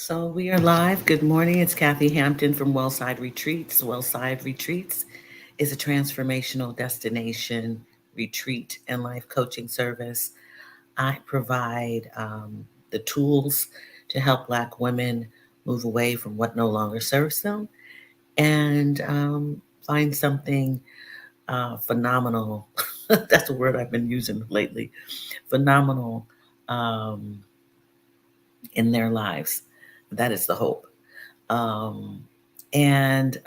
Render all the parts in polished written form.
So we are live. Good morning. It's Kathy Hampton from Wellside Retreats. Wellside Retreats is a transformational destination retreat and life coaching service. I provide the tools to help Black women move away from what no longer serves them and find something phenomenal. That's a word I've been using lately. Phenomenal um, in their lives. That is the hope. um, and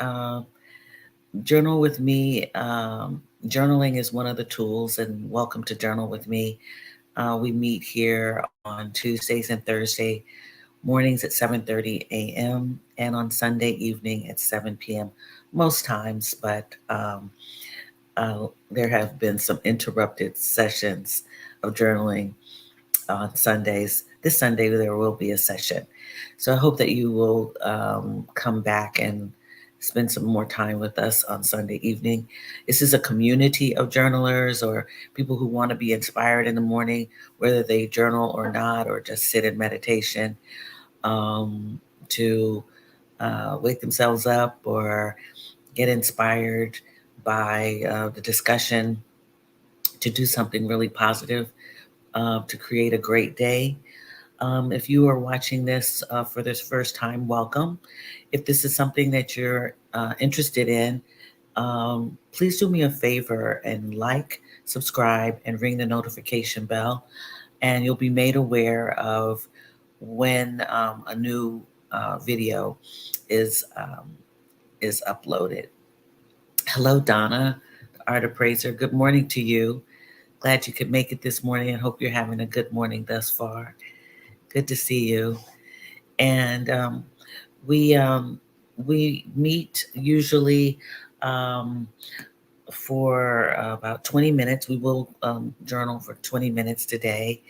journal with me. Journaling is one of the tools, and welcome to Journal with Me. We meet here on Tuesdays and Thursday mornings at 7:30 a.m. and on Sunday evening at 7 p.m. most times, but there have been some interrupted sessions of journaling on Sundays. This Sunday, there will be a session. So I hope that you will come back and spend some more time with us on Sunday evening. This is a community of journalers or people who want to be inspired in the morning, whether they journal or not, or just sit in meditation to wake themselves up or get inspired by the discussion to do something really positive to create a great day. If you are watching this for this first time, welcome. If this is something that you're interested in, please do me a favor and like, subscribe, and ring the notification bell, and you'll be made aware of when a new video is um, is uploaded. Hello, Donna, the art appraiser. Good morning to you. Glad you could make it this morning and hope you're having a good morning thus far. Good to see you. And we um, we meet usually um, for about 20 minutes. We will journal for 20 minutes today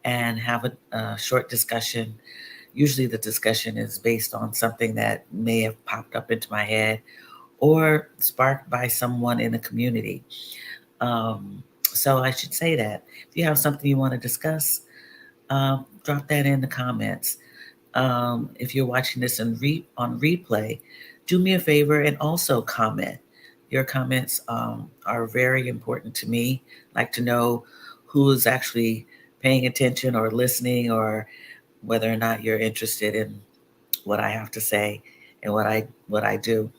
and have a short discussion. Usually, the discussion is based on something that may have popped up into my head or sparked by someone in the community. So I should say that if you have something you want to discuss, drop that in the comments. If you're watching this on replay, do me a favor and also comment. Your comments are very important to me. I like to know who is actually paying attention or listening, or whether or not you're interested in what I have to say and what I do.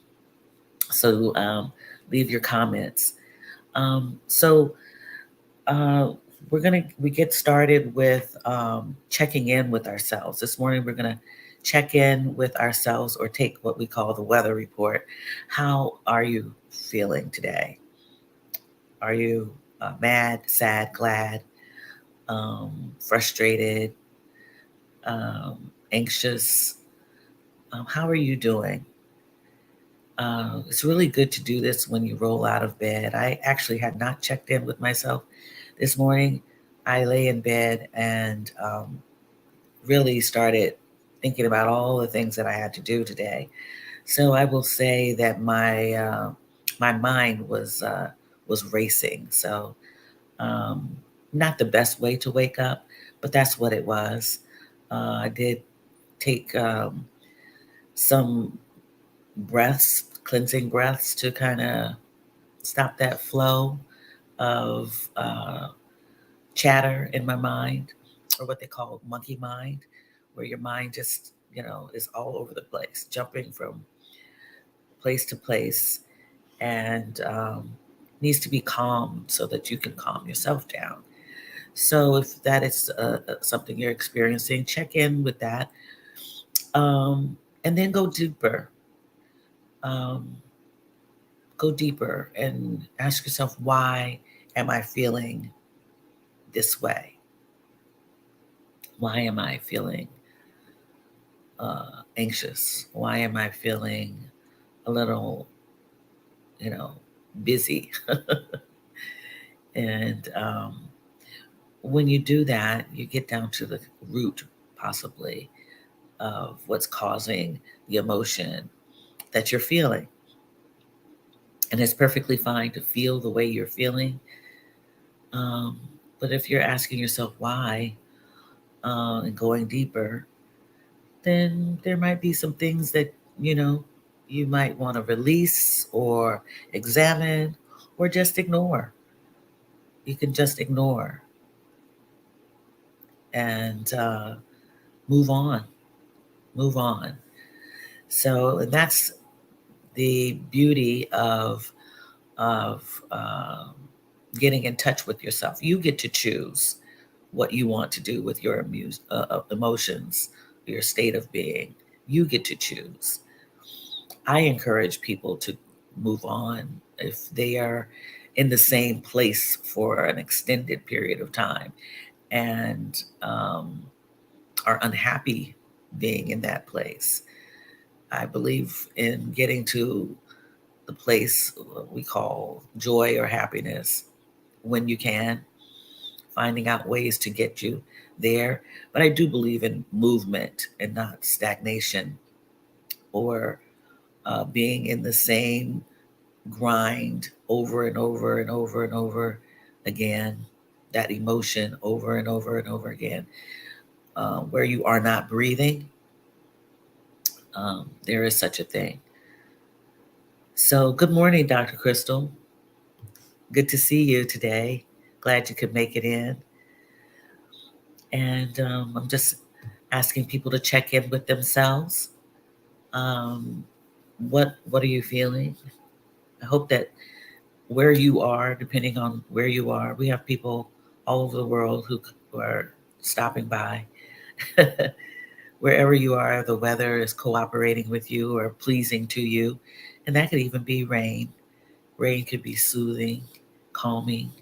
So leave your comments. So uh, we get started with checking in with ourselves. This morning we're gonna check in with ourselves, or take what we call the weather report. How are you feeling today? Are you mad, sad, glad, frustrated, anxious? How are you doing? It's really good to do this when you roll out of bed. I actually had not checked in with myself this morning. I lay in bed and really started thinking about all the things that I had to do today. So I will say that my mind was racing. So um, not the best way to wake up, but that's what it was. I did take some breaths, cleansing breaths, to kind of stop that flow of chatter in my mind, or what they call monkey mind, where your mind just, is all over the place, jumping from place to place, and needs to be calmed so that you can calm yourself down. So if that is something you're experiencing, check in with that, and then go deeper. Um, go deeper and ask yourself, why am I feeling this way? Why am I feeling anxious? Why am I feeling a little, you know, busy? And when you do that, you get down to the root, possibly, of what's causing the emotion that you're feeling. And it's perfectly fine to feel the way you're feeling. Um, but if you're asking yourself why, and going deeper, then there might be some things that, you might want to release or examine or just ignore. You can just ignore and move on, move on. So and that's the beauty of getting in touch with yourself. You get to choose what you want to do with your emotions, your state of being. You get to choose. I encourage people to move on if they are in the same place for an extended period of time and are unhappy being in that place. I believe in getting to the place we call joy or happiness when you can, finding out ways to get you there. But I do believe in movement and not stagnation or being in the same grind over and over and over and over again, that emotion over and over and over again, where you are not breathing. There is such a thing. So, good morning, Dr. Crystal. Good to see you today. Glad you could make it in. And I'm just asking people to check in with themselves. Um, what are you feeling? I hope that where you are, depending on where you are, we have people all over the world who are stopping by. Wherever you are, the weather is cooperating with you or pleasing to you, and that could even be rain. Rain could be soothing, calming.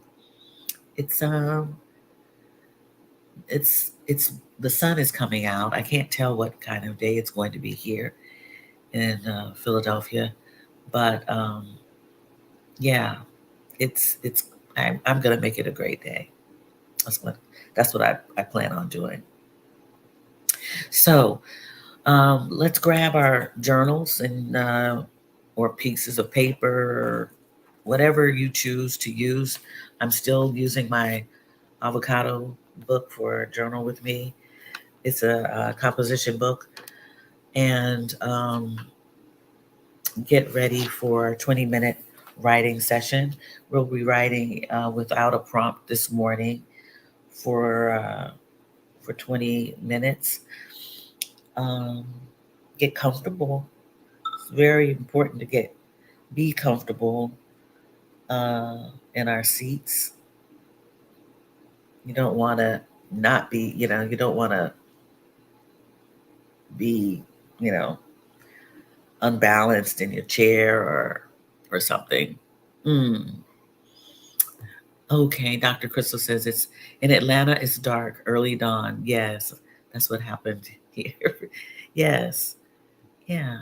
It's it's the sun is coming out. I can't tell what kind of day it's going to be here in Philadelphia, but yeah, it's I'm gonna make it a great day. That's what that's what I plan on doing. So let's grab our journals and or pieces of paper or whatever you choose to use. I'm still using my avocado book for journal with me. It's a composition book, and get ready for a 20-minute writing session. We'll be writing without a prompt this morning for 20 minutes. Um, get comfortable. It's very important to be comfortable in our seats. You don't want to not be, you don't want to be, you know, unbalanced in your chair or something. Mm. Okay, Dr. Crystal says it's in Atlanta. It's dark, early dawn. Yes, that's what happened here. Yes, yeah.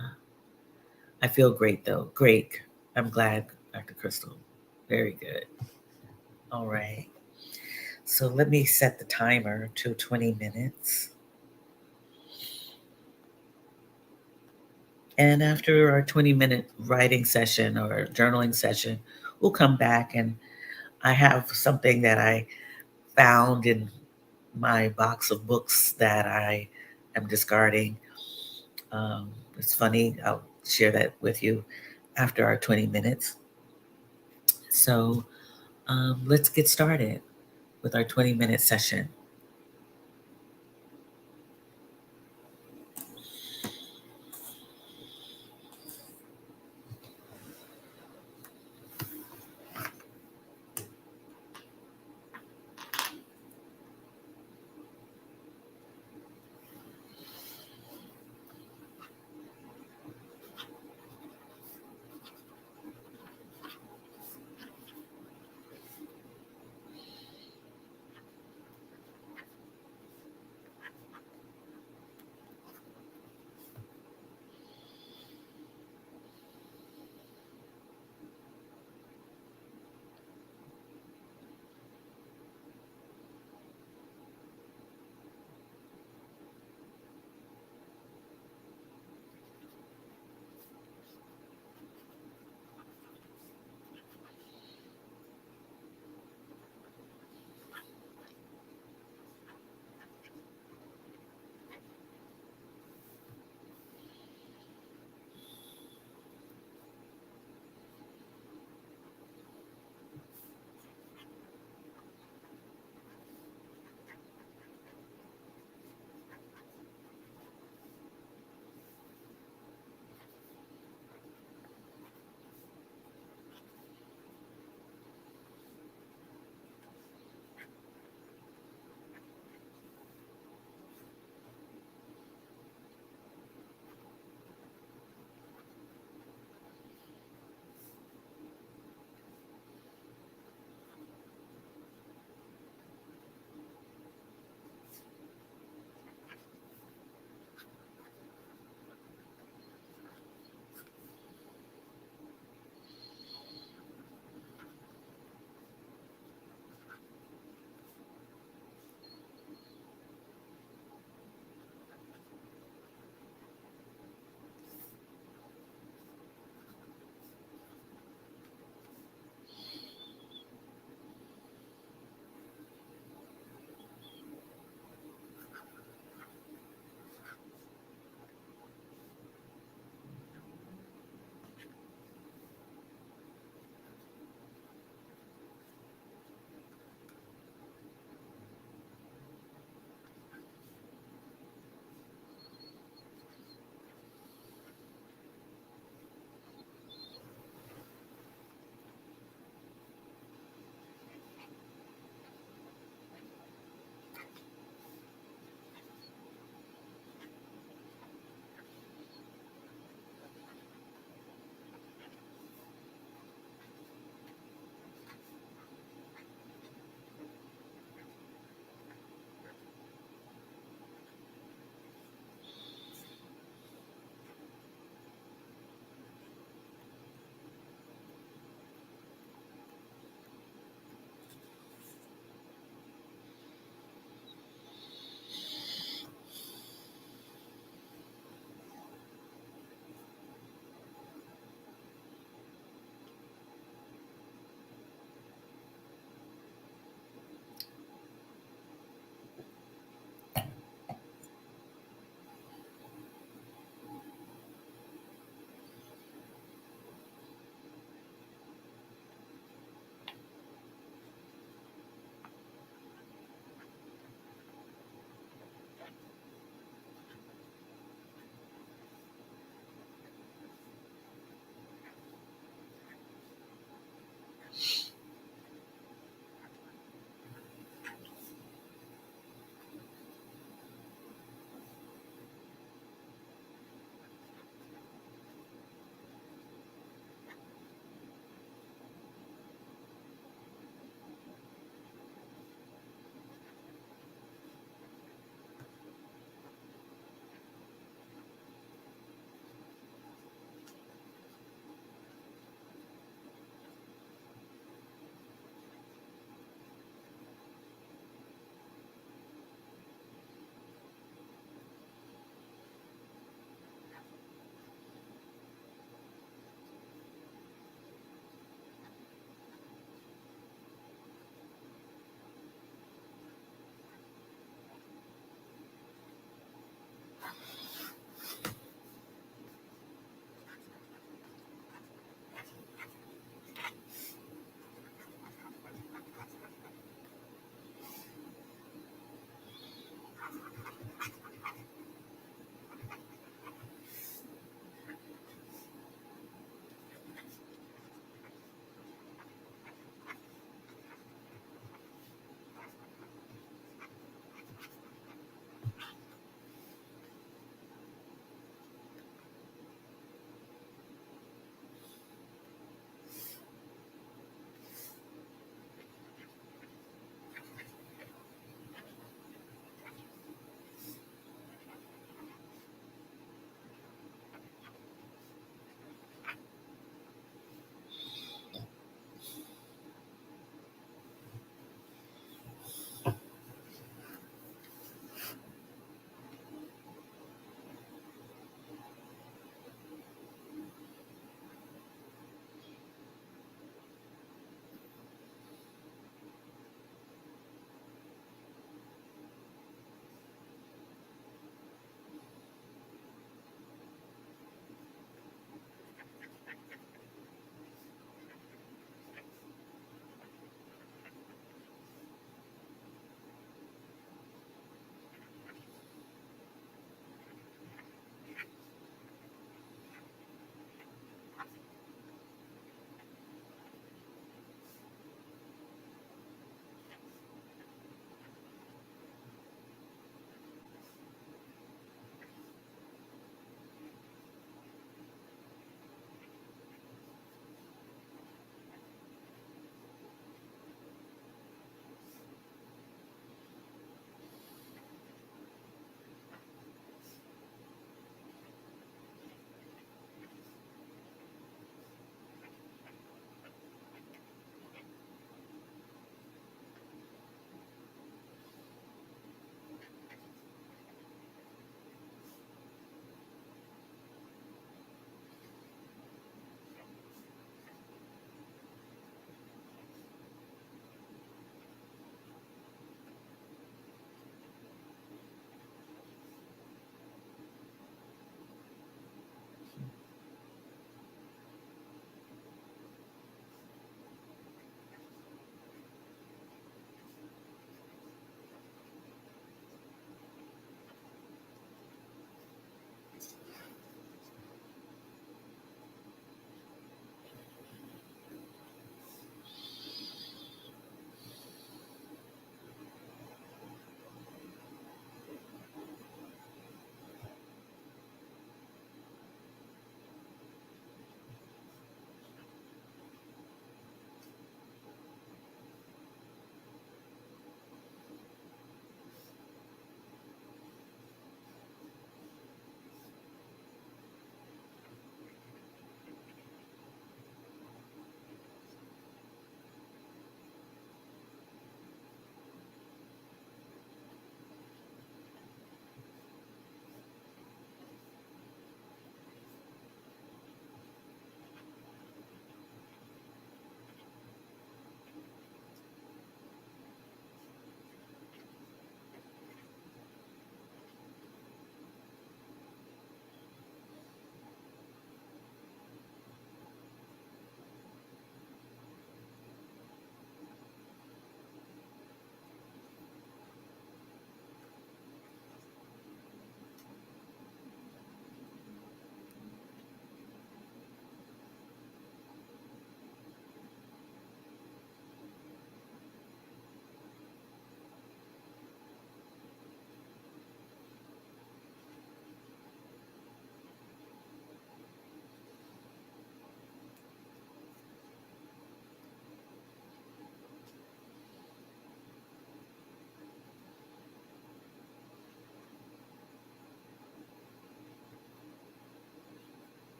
I feel great though. Great. I'm glad, Dr. Crystal. Very good. All right. So let me set the timer to 20 minutes. And after our 20-minute writing session or journaling session, we'll come back and I have something that I found in my box of books that I am discarding. It's funny. I'll share that with you after our 20 minutes. So let's get started with our 20-minute session.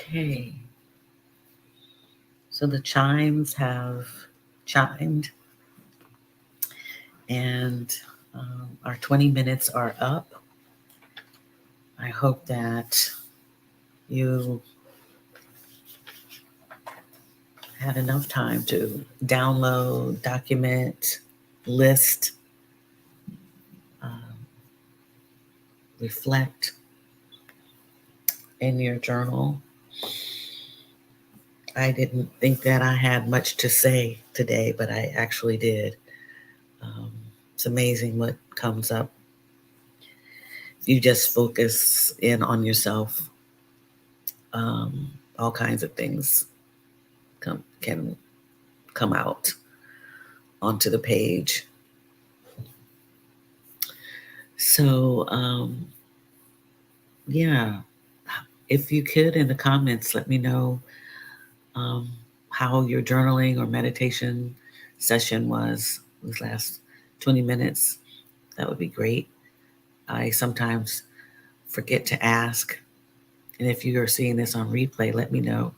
Okay. So the chimes have chimed, and our 20 minutes are up. I hope that you had enough time to download, document, list, um, reflect in your journal. I didn't think that I had much to say today, but I actually did. Um, it's amazing what comes up. If you just focus in on yourself, all kinds of things can come out onto the page. So, yeah, if you could in the comments, let me know um, how your journaling or meditation session was these last 20 minutes. That would be great. I sometimes forget to ask. And if you are seeing this on replay, let me know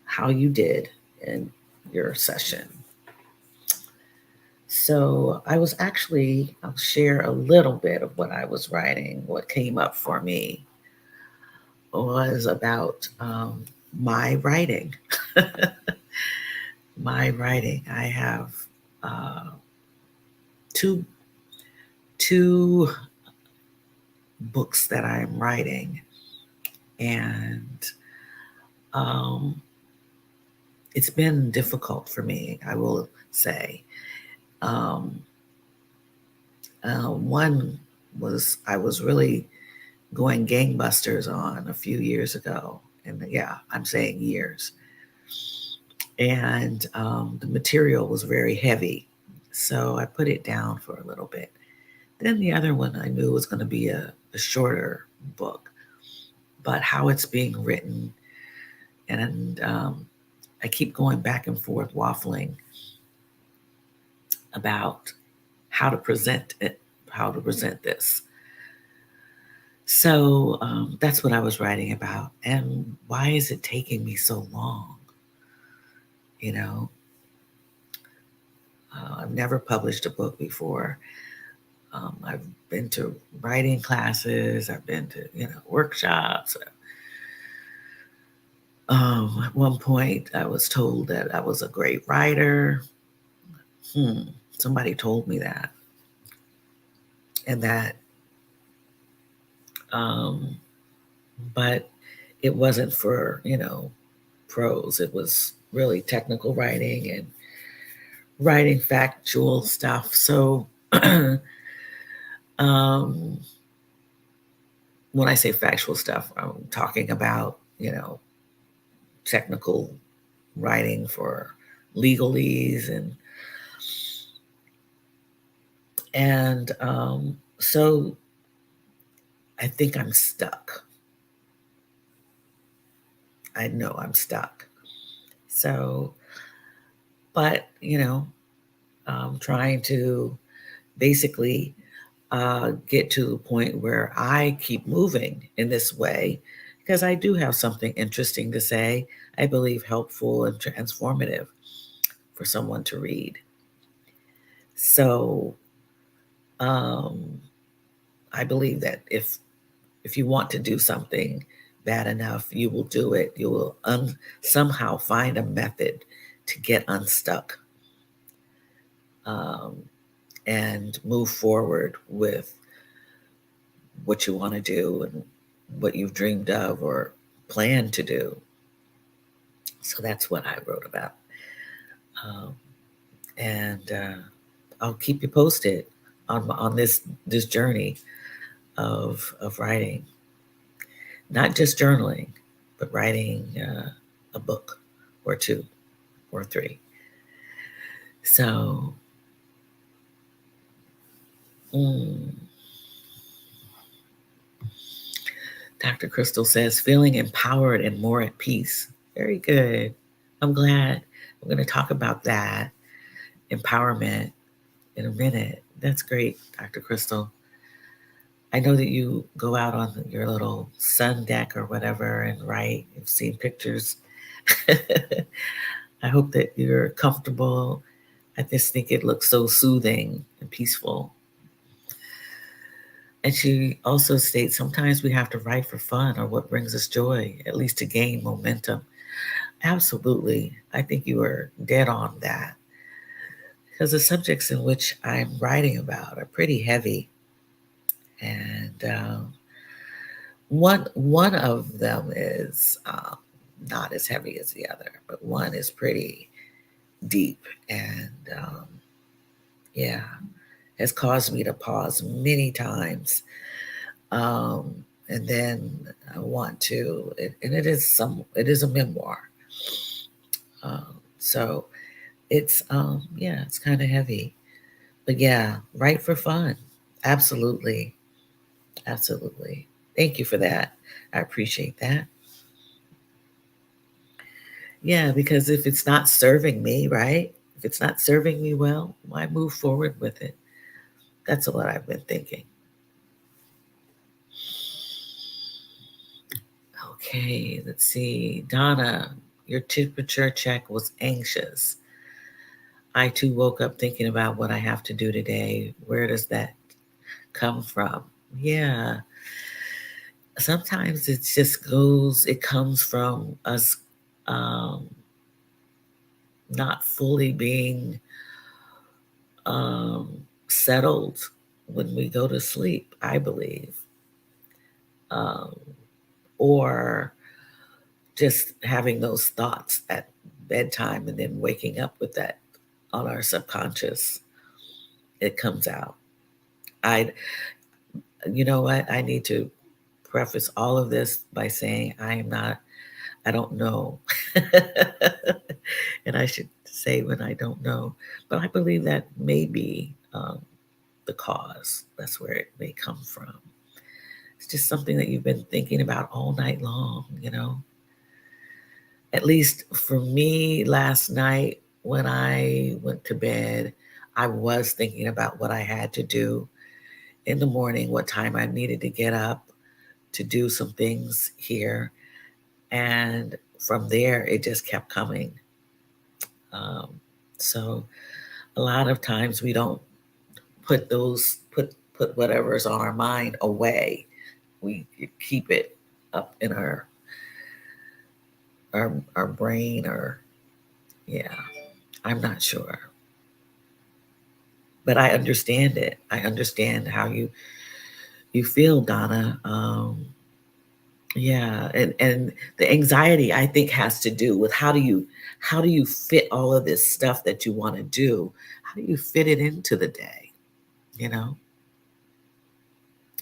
how you did in your session. So I'll share a little bit of what I was writing. What came up for me was about my writing. My writing. I have uh, two two books that I'm writing, and um, it's been difficult for me, I will say. Um, one was I was really going gangbusters on a few years ago, and yeah, I'm saying years. And the material was very heavy, so I put it down for a little bit. Then the other one I knew was going to be a shorter book, but how it's being written, and I keep going back and forth waffling about how to present it, how to present this. So that's what I was writing about. And why is it taking me so long? You know, I've never published a book before. I've been to writing classes. I've been to, workshops. At one point, I was told that I was a great writer. Somebody told me that. And that, um, but it wasn't for, prose. It was really technical writing and writing factual stuff. So, um, when I say factual stuff, I'm talking about, technical writing for legalese and so I think I'm stuck. I know I'm stuck. So, but I'm trying to basically get to the point where I keep moving in this way because I do have something interesting to say. I believe helpful and transformative for someone to read. So um, I believe that if you want to do something bad enough, you will do it. You will somehow find a method to get unstuck um, and move forward with what you want to do and what you've dreamed of or plan to do. So that's what I wrote about. Um, and I'll keep you posted on this journey of writing, not just journaling, but writing a book or two or three. So, Dr. Crystal says, feeling empowered and more at peace. Very good. I'm glad. We're going to talk about that empowerment in a minute. That's great, Dr. Crystal. I know that you go out on your little sun deck or whatever and write. You've seen pictures. I hope that you're comfortable. I just think it looks so soothing and peaceful. And she also states sometimes we have to write for fun or what brings us joy, at least to gain momentum. Absolutely. I think you are dead on that. Because the subjects in which I'm writing about are pretty heavy. And one of them is not as heavy as the other, but one is pretty deep and yeah, has caused me to pause many times. Um, and then I want to, and it is a memoir. So yeah, it's kind of heavy, but yeah, write for fun. Absolutely, absolutely. Thank you for that. I appreciate that. Yeah, because if it's not serving me, right? If it's not serving me well, why move forward with it? That's what I've been thinking. Okay, let's see. Donna, your temperature check was anxious. I too woke up thinking about what I have to do today. Where does that come from? Yeah, sometimes it comes from us um, not fully being um, settled when we go to sleep, I believe. Um, or just having those thoughts at bedtime and then waking up with that on our subconscious, it comes out. I, you know what? I need to preface all of this by saying I don't know. And I should say when I don't know, but I believe that may be the cause. That's where it may come from. It's just something that you've been thinking about all night long, you know? At least for me last night when I went to bed, I was thinking about what I had to do in the morning, what time I needed to get up to do some things here. And from there, it just kept coming. Um, so a lot of times we don't put whatever's on our mind away. We keep it up in our brain or yeah, I'm not sure. But I understand it. I understand how you feel, Donna. Yeah, and the anxiety I think has to do with how do you fit all of this stuff that you want to do? How do you fit it into the day? You know,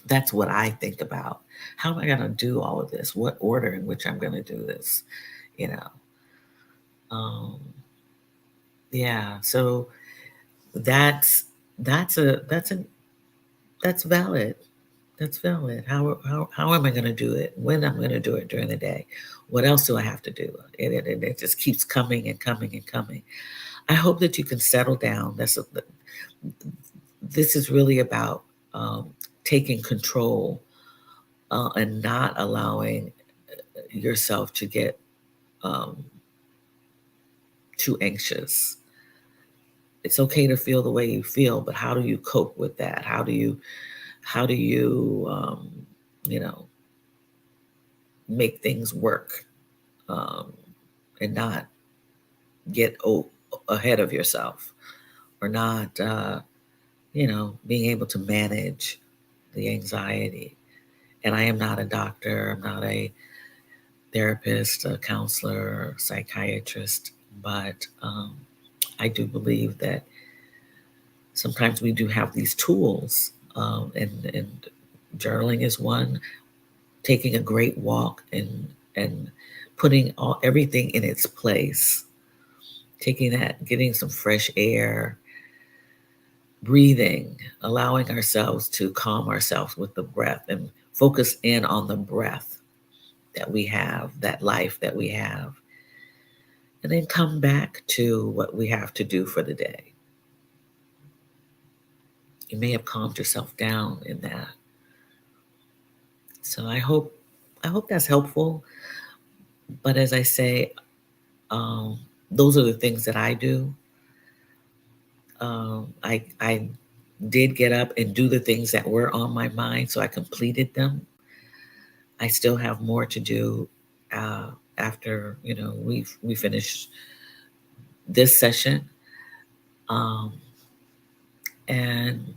that's what I think about. How am I going to do all of this? What order in which I'm going to do this? You know, um, yeah. So that's that's a that's a that's valid. That's valid. How am I going to do it? When I'm going to do it during the day? What else do I have to do? It just keeps coming and coming and coming. I hope that you can settle down. This is really about um, taking control and not allowing yourself to get um, too anxious. It's okay to feel the way you feel, but how do you cope with that? How do you you know make things work um, and not get ahead of yourself or not being able to manage the anxiety. And I am not a doctor, I'm not a therapist, a counselor, psychiatrist, but I do believe that sometimes we do have these tools, and journaling is one. Taking a great walk and putting everything in its place. Taking that, getting some fresh air, breathing, allowing ourselves to calm ourselves with the breath and focus in on the breath that we have, that life that we have, and then come back to what we have to do for the day. You may have calmed yourself down in that. So I hope that's helpful. But as I say, um, those are the things that I do. I did get up and do the things that were on my mind, so I completed them. I still have more to do uh, after we finish this session, um, and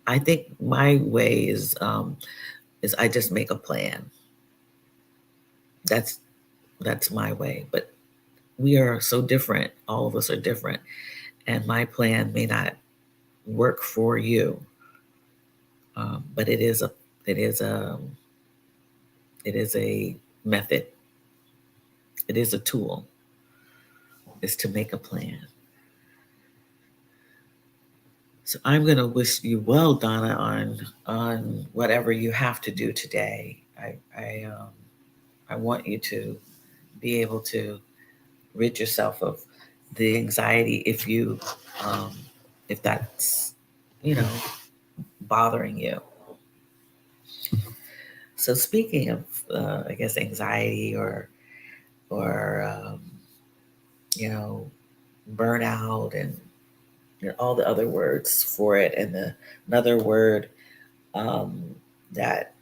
I think my way is I just make a plan. That's that's my way. But we are so different. All of us are different, and my plan may not work for you, but it is a it is a method. It is a tool. Is to make a plan. So I'm going to wish you well, Donna, on whatever you have to do today. I want you to be able to rid yourself of the anxiety um, if that's you know bothering you. So speaking of I guess anxiety or you know burnout and all the other words for it, and another word um, that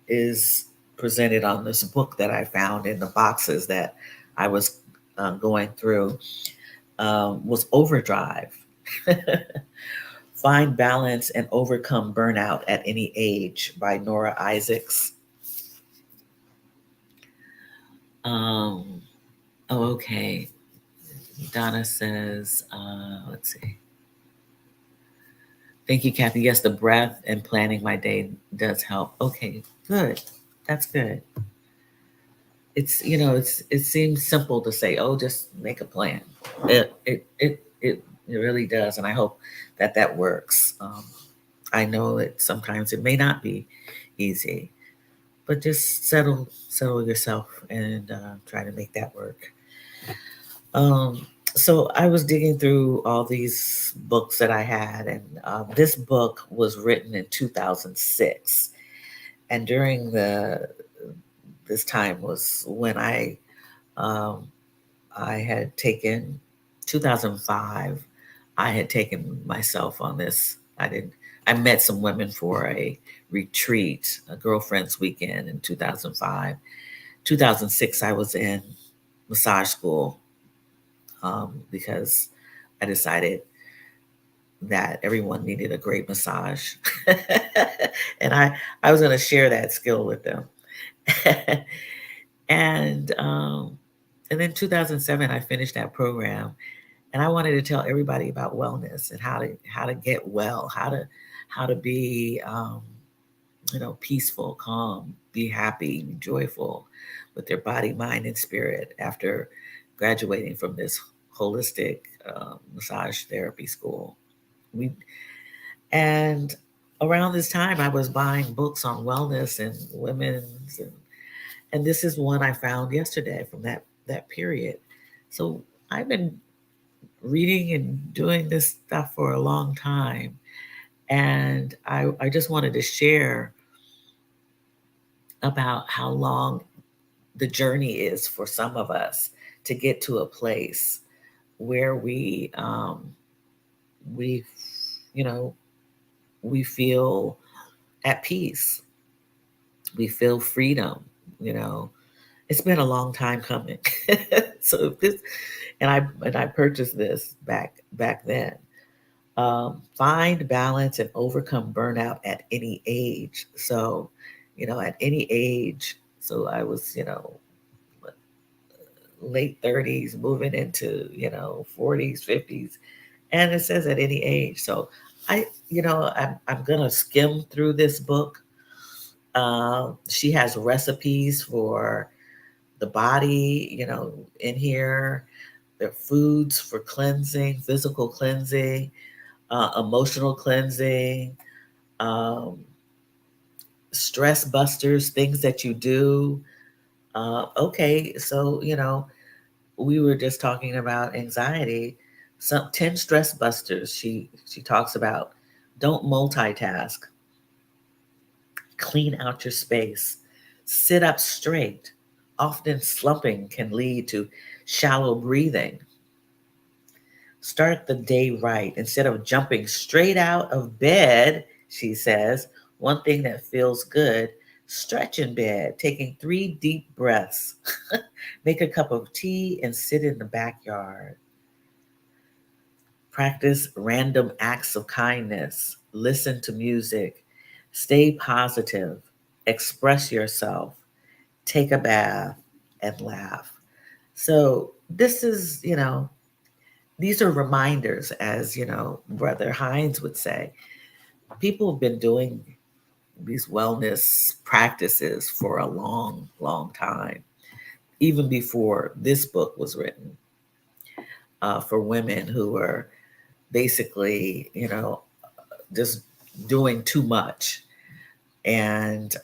is presented on this book that I found in the boxes that I was going through was overdrive. Find balance and overcome burnout at any age by Nora Isaacs. Um, oh, okay. Donna says, let's see. Thank you, Kathy. Yes, the breath and planning my day does help. Okay, good. That's good. It seems simple to say, oh, just make a plan. It really does, and I hope that works. I know that sometimes it may not be easy, but just settle yourself and try to make that work. Um, so I was digging through all these books that I had, and this book was written in 2006, and during the this time was when um, I had taken 2005. I had taken myself on this. I met some women for a retreat, a girlfriend's weekend in 2005. 2006, I was in massage school because I decided that everyone needed a great massage, and I was going to share that skill with them. and and then 2007, I finished that program, and I wanted to tell everybody about wellness and how to get well, how to be peaceful, calm, be happy, joyful with their body, mind, and spirit after graduating from this holistic massage therapy school. We and around this time, I was buying books on wellness and women's, and this is one I found yesterday from that period. So I've been reading and doing this stuff for a long time, and I just wanted to share about how long the journey is for some of us to get to a place where we you know we feel at peace, we feel freedom. you know it's been a long time coming. So if this and I purchased this back then. Find balance and overcome burnout at any age. So at any age. So I was late 30s moving into 40s, 50s, and it says at any age. So I'm gonna skim through this book. She has recipes for the body, in here. There are foods for cleansing, physical cleansing, emotional cleansing, um, stress busters, things that you do. Okay, so we were just talking about anxiety. Some 10 stress busters she talks about. Don't multitask. Clean out your space. Sit up straight. Often slumping can lead to shallow breathing. Start the day right. Instead of jumping straight out of bed, she says, one thing that feels good, stretch in bed, taking 3 deep breaths. Make a cup of tea and sit in the backyard. Practice random acts of kindness. Listen to music. Stay positive. Express yourself. Take a bath and laugh. So, this is, these are reminders, as Brother Hines would say. People have been doing these wellness practices for a long, long time, even before this book was written, for women who were basically, just doing too much. And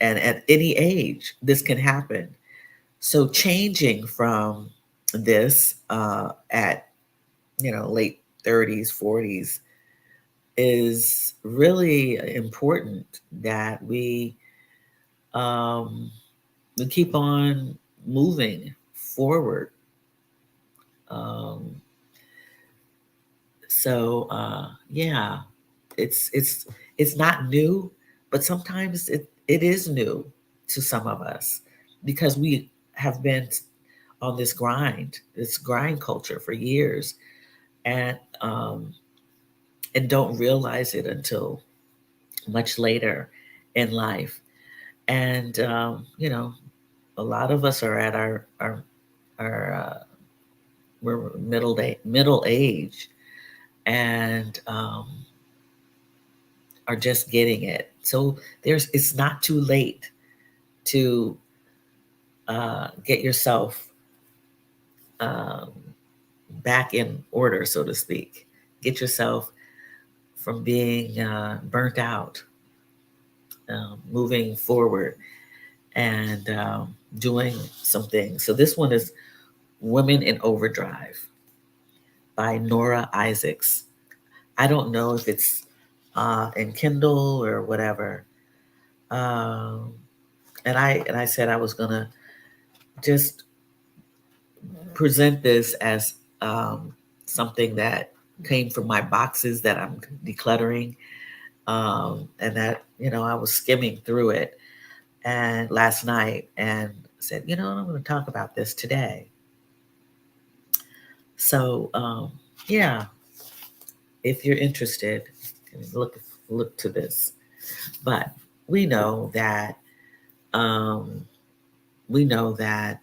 at any age, this can happen. So changing from this at late 30s, 40s is really important that um, we keep on moving forward. Um, yeah, it's not new, but sometimes it is new to some of us because we have been on this grind culture for years, and don't realize it until much later in life. And a lot of us are at our we're middle age, and are just getting it. So it's not too late to get yourself um, back in order, so to speak. Get yourself from being burnt out, moving forward, and doing some things. So this one is Women in Overdrive by Nora Isaacs. I don't know if it's in Kindle or whatever. Um, and I said I was gonna just present this as something that came from my boxes that I'm decluttering, and that I was skimming through it and last night and said, I'm going to talk about this today. So yeah, if you're interested, look to this. But we know that um, we know that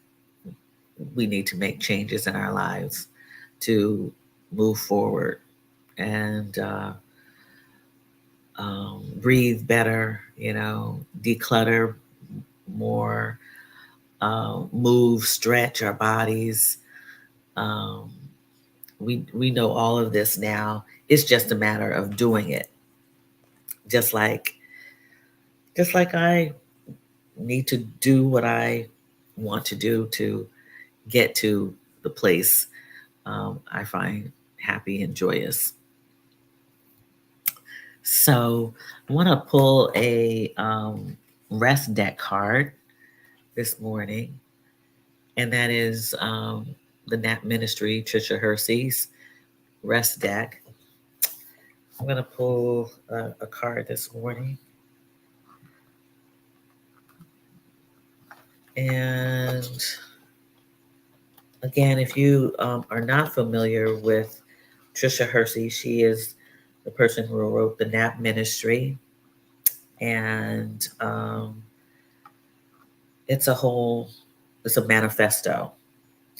we need to make changes in our lives to move forward and breathe better, declutter more, move, stretch our bodies. Um, we know all of this now. It's just a matter of doing it. Just like I need to do what I want to do to get to the place I find happy and joyous. So I want to pull a rest deck card this morning, and that is the Nap Ministry, Trisha Hersey's rest deck. I'm going to pull a card this morning. And again, if you are not familiar with Trisha Hersey, she is the person who wrote the Nap Ministry. And it's a manifesto.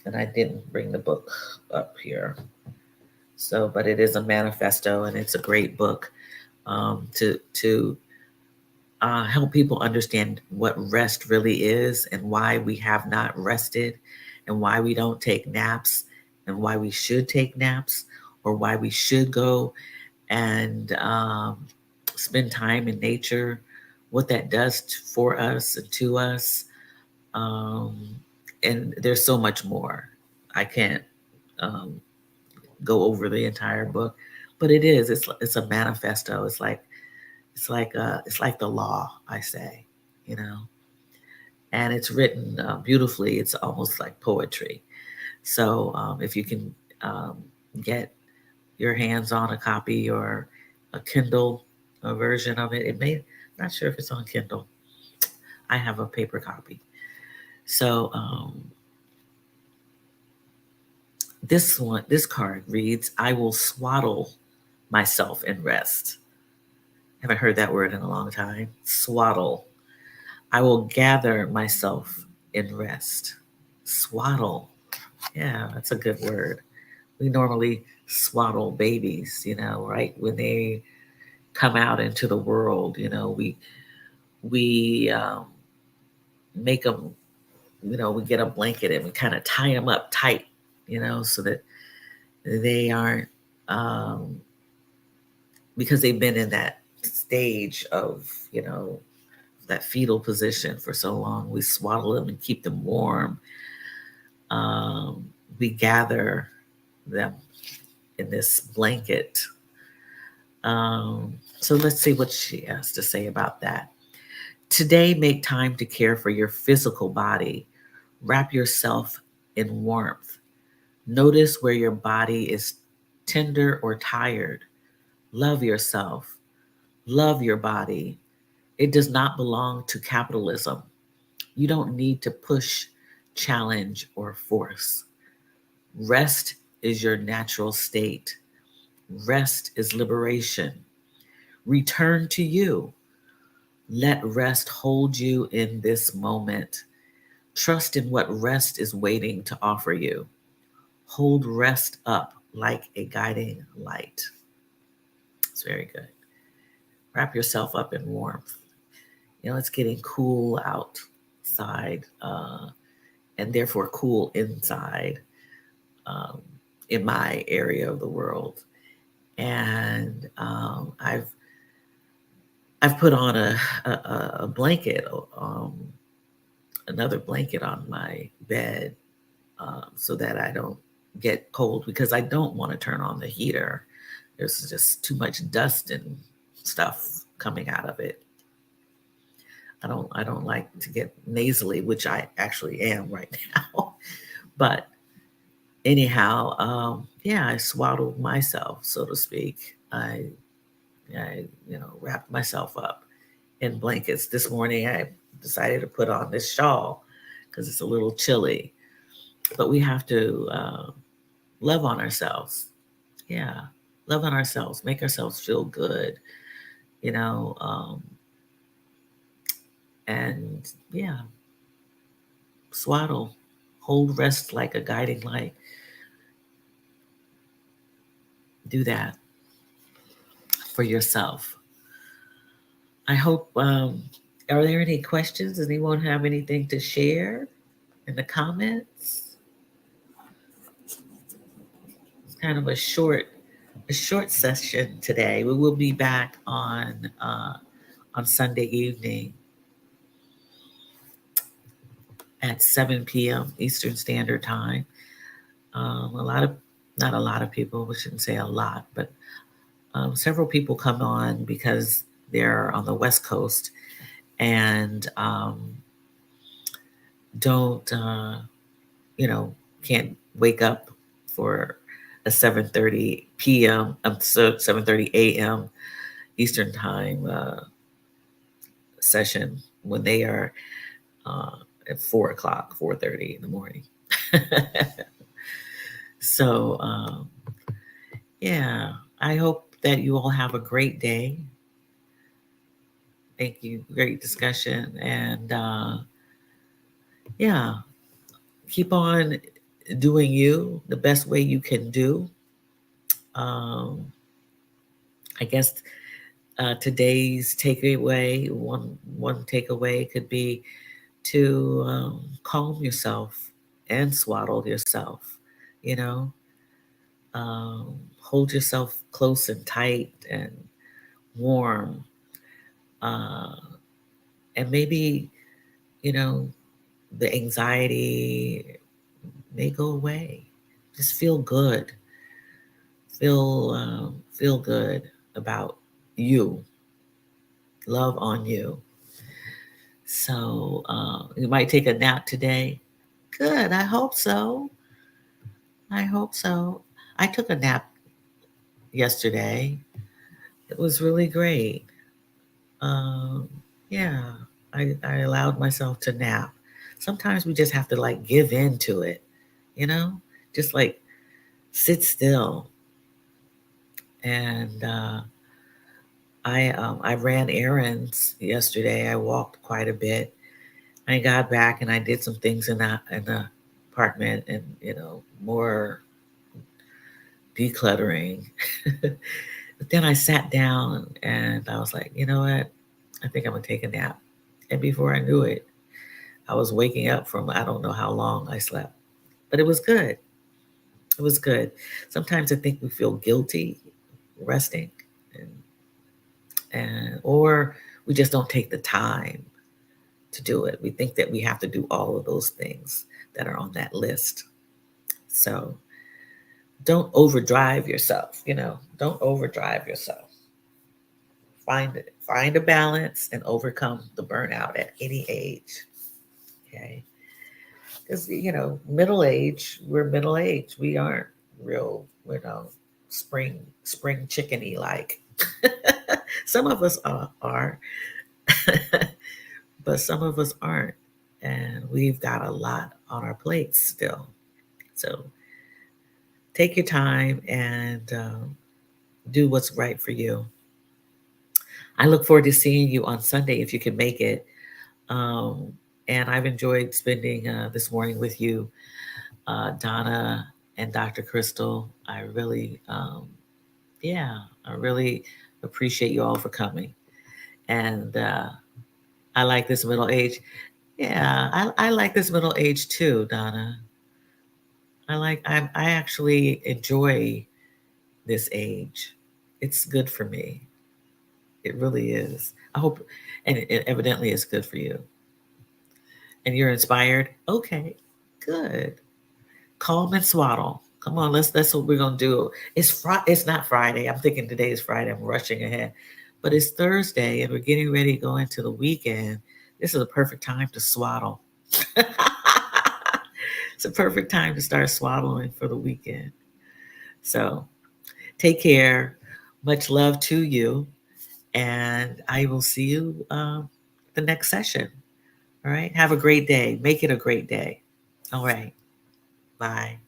And I didn't bring the book up here. So, but it is a manifesto, and it's a great book to help people understand what rest really is and why we have not rested and why we don't take naps and why we should take naps or why we should go and spend time in nature, what that does for us and to us. Um, and there's so much more. I can't um, go over the entire book, but it's a manifesto. It's like It's like the law, I say, you know, and it's written beautifully. It's almost like poetry. So if you can um, get your hands on a copy or a Kindle a version of it, it may, not sure if it's on Kindle. I have a paper copy. So this card reads, "I will swaddle myself in rest." Haven't heard that word in a long time. Swaddle. I will gather myself in rest. Swaddle. Yeah, that's a good word. We normally swaddle babies, right when they come out into the world. We make them. We get a blanket and we kind of tie them up tight, so that they aren't, um, because they've been in that stage of, that fetal position for so long. We swaddle them and keep them warm. Um, we gather them in this blanket. So let's see what she has to say about that. Today, make time to care for your physical body. Wrap yourself in warmth. Notice where your body is tender or tired. Love yourself. Love your body. It does not belong to capitalism. You don't need to push, challenge, or force. Rest is your natural state. Rest is liberation. Return to you. Let rest hold you in this moment. Trust in what rest is waiting to offer you. Hold rest up like a guiding light. It's very good. Wrap yourself up in warmth. It's getting cool outside, and therefore cool inside, um, in my area of the world. And I've put on a blanket, another blanket on my bed, so that I don't get cold, because I don't want to turn on the heater. There's just too much dust and stuff coming out of it. I don't like to get nasally, which I actually am right now. But anyhow, yeah, I swaddled myself, so to speak. I wrapped myself up in blankets. This morning, I decided to put on this shawl because it's a little chilly. But we have to love on ourselves. Yeah, love on ourselves, make ourselves feel good, you know, um, and yeah, swaddle, hold rest like a guiding light. Do that for yourself. I hope. Are there any questions? Does anyone have anything to share in the comments? It's kind of a short session today. We will be back on Sunday evening at 7 p.m. Eastern Standard Time. A lot of, not a lot of people, we shouldn't say a lot, but several people come on because they're on the West Coast and don't, can't wake up for a 7:30 p.m. So 7:30 a.m. Eastern Time session when they are uh, at 4 o'clock, 4:30 in the morning. So yeah, I hope that you all have a great day. Thank you. Great discussion. And yeah, keep on doing you the best way you can do. Um, I guess today's takeaway, one takeaway could be to calm yourself and swaddle yourself. You know, hold yourself close and tight and warm, uh, and maybe you know the anxiety may go away. Just feel good. Feel good about you. Love on you. So you might take a nap today. Good. I hope so. I hope so. I took a nap yesterday. It was really great. Um, yeah, I allowed myself to nap. Sometimes we just have to like give in to it, you know, just like sit still. And I ran errands yesterday. I walked quite a bit. I got back and I did some things in the apartment, and more decluttering. But then I sat down and I was like, you know what? I think I'm gonna take a nap. And before I knew it, I was waking up from I don't know how long I slept, but it was good. It was good. Sometimes I think we feel guilty resting, and or we just don't take the time to do it. We think that we have to do all of those things that are on that list. So don't overdrive yourself. Don't overdrive yourself. Find a balance and overcome the burnout at any age. Okay, because middle age, we're middle age. We aren't real, spring chickeny like. Some of us are, but some of us aren't, and we've got a lot on our plates still. So take your time and do what's right for you. I look forward to seeing you on Sunday if you can make it. Um, and I've enjoyed spending this morning with you, Donna and Dr. Crystal. Yeah, I really appreciate you all for coming. And I like this middle age. Yeah, I like this middle age too, Donna. I actually enjoy this age. It's good for me. It really is. I hope, and it evidently is good for you. And you're inspired. Okay, good. Calm and swaddle. Come on, that's what we're gonna do. It's not Friday. I'm thinking today is Friday. I'm rushing ahead, but it's Thursday, and we're getting ready to go into the weekend. This is a perfect time to swaddle. It's a perfect time to start swaddling for the weekend. So take care. Much love to you, and I will see you the next session. All right. Have a great day. Make it a great day. All right. Bye.